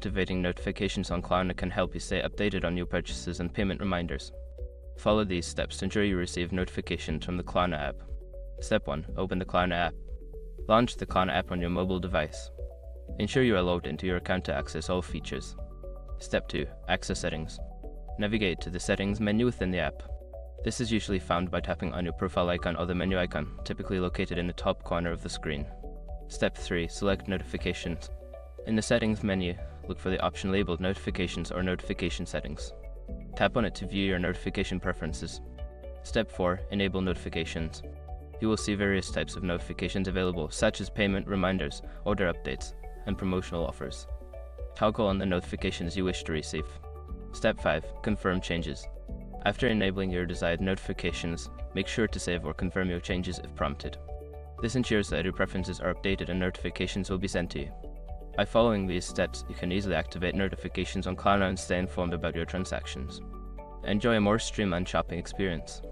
activating notifications on Klarna can help you stay updated on new purchases and payment reminders. Follow these steps to ensure you receive notifications from the Klarna app. Step 1. Open the Klarna app. Launch the Klarna app on your mobile device. Ensure you are logged into your account to access all features. Step 2. Access settings. Navigate to the settings menu within the app. This is usually found by tapping on your profile icon or the menu icon, typically located in the top corner of the screen. Step 3. Select notifications. In the settings menu, look for the option labeled Notifications or Notification Settings. Tap on it to view your notification preferences. Step 4. Enable notifications. You will see various types of notifications available, such as payment reminders, order updates, and promotional offers. Toggle on the notifications you wish to receive. Step 5. Confirm changes. After enabling your desired notifications, make sure to save or confirm your changes if prompted. This ensures that your preferences are updated and notifications will be sent to you. By following these steps, you can easily activate notifications on Klarna and stay informed about your transactions. Enjoy a more streamlined shopping experience.